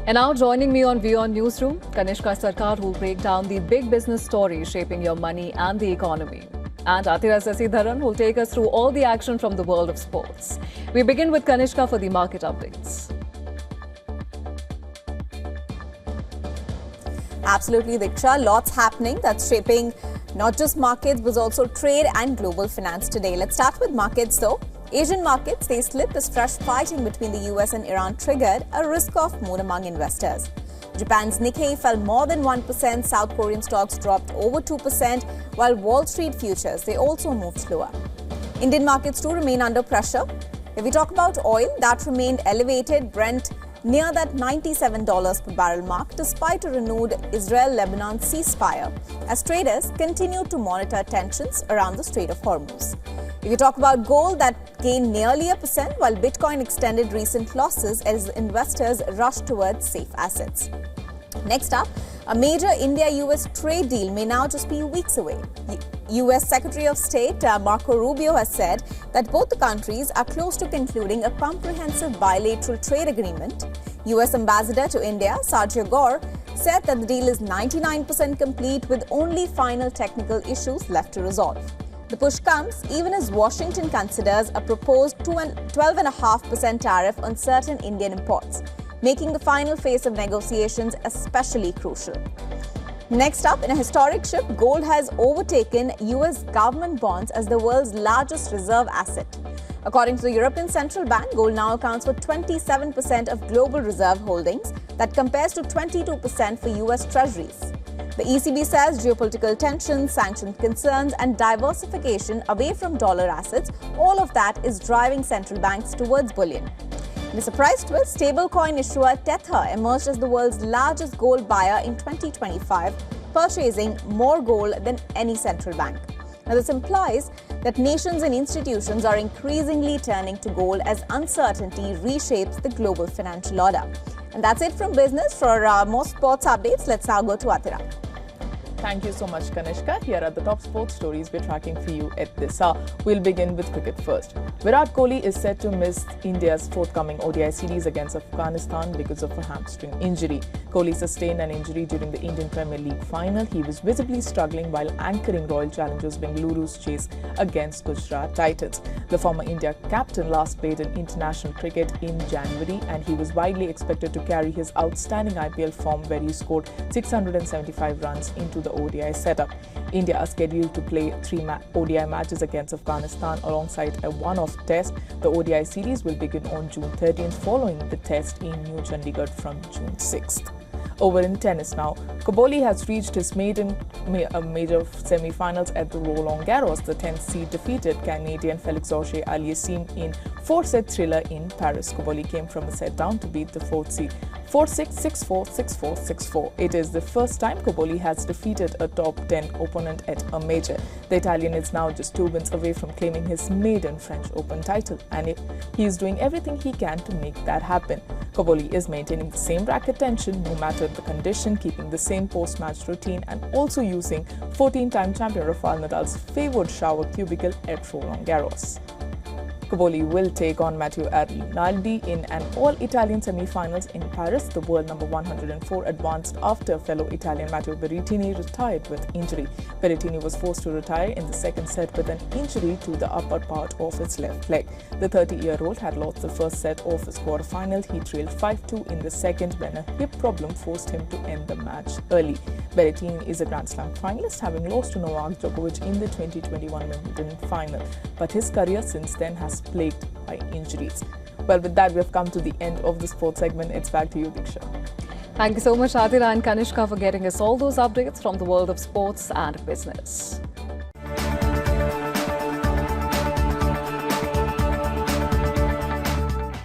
And now joining me on WION Newsroom, Kanishka Sarkar will break down the big business stories shaping your money and the economy. And Atira Sasidharan will take us through all the action from the world of sports. We begin with Kanishka for the market updates. Absolutely, Diksha. Lots happening that's shaping not just markets but also trade and global finance today. Let's start with markets though. Asian markets, they slipped as fresh fighting between the US and Iran triggered a risk-off mood among investors. Japan's Nikkei fell more than 1%, South Korean stocks dropped over 2%, while Wall Street futures, they also moved slower. Indian markets too remain under pressure. If we talk about oil, that remained elevated, Brent near that $97 per barrel mark despite a renewed Israel-Lebanon ceasefire as traders continue to monitor tensions around the Strait of Hormuz. If you talk about gold, that gained nearly 1% while Bitcoin extended recent losses as investors rush towards safe assets. Next up, a major India-US trade deal may now just be weeks away. US Secretary of State Marco Rubio has said that both the countries are close to concluding a comprehensive bilateral trade agreement. US Ambassador to India, Sergio Gore, said that the deal is 99% complete with only final technical issues left to resolve. The push comes even as Washington considers a proposed 12.5% tariff on certain Indian imports, making the final phase of negotiations especially crucial. Next up, in a historic shift, gold has overtaken US government bonds as the world's largest reserve asset. According to the European Central Bank, gold now accounts for 27% of global reserve holdings. That compares to 22% for US treasuries. The ECB says geopolitical tensions, sanction concerns and diversification away from dollar assets, all of that is driving central banks towards bullion. In a surprise twist, stablecoin issuer Tether emerged as the world's largest gold buyer in 2025, purchasing more gold than any central bank. Now, this implies that nations and institutions are increasingly turning to gold as uncertainty reshapes the global financial order. And that's it from business. For more sports updates, let's now go to Atira. Thank you so much, Kanishka. Here are the top sports stories we're tracking for you at this hour. We'll begin with cricket first. Virat Kohli is set to miss India's forthcoming ODI series against Afghanistan because of a hamstring injury. Kohli sustained an injury during the Indian Premier League final. He was visibly struggling while anchoring Royal Challengers Bengaluru's chase against Gujarat Titans. The former India captain last played in international cricket in January and he was widely expected to carry his outstanding IPL form where he scored 675 runs into the ODI setup. India are scheduled to play 3 ODI matches against Afghanistan alongside a one-off test. The ODI series will begin on June 13th following the test in New Chandigarh from June 6th. Over in tennis now, Cobolli has reached his major semi-finals at the Roland Garros. The 10th seed defeated Canadian Felix Auger-Aliassime in 4-set thriller in Paris. Cobolli came from a set down to beat the 4th seed 4-6, 6-4, 6-4, 6-4. It is the first time Cobolli has defeated a top 10 opponent at a major. The Italian is now just 2 wins away from claiming his maiden French Open title, and he is doing everything he can to make that happen. Cobolli is maintaining the same racket tension no matter the condition, keeping the same post-match routine and also using 14-time champion Rafael Nadal's favoured shower cubicle at Roland Garros. Cobolli will take on Matteo Arnaldi in an all-Italian semi-finals in Paris. The world number 104 advanced after fellow Italian Matteo Berrettini retired with injury. Berrettini was forced to retire in the second set with an injury to the upper part of his left leg. The 30-year-old had lost the first set of his quarterfinal. He trailed 5-2 in the second when a hip problem forced him to end the match early. Berrettini is a Grand Slam finalist, having lost to Novak Djokovic in the 2021 Wimbledon final. But his career since then has plagued by injuries. Well, with that, we have come to the end of the sports segment. It's back to you, Diksha. Thank you so much, Atira and Kanishka, for getting us all those updates from the world of sports and business.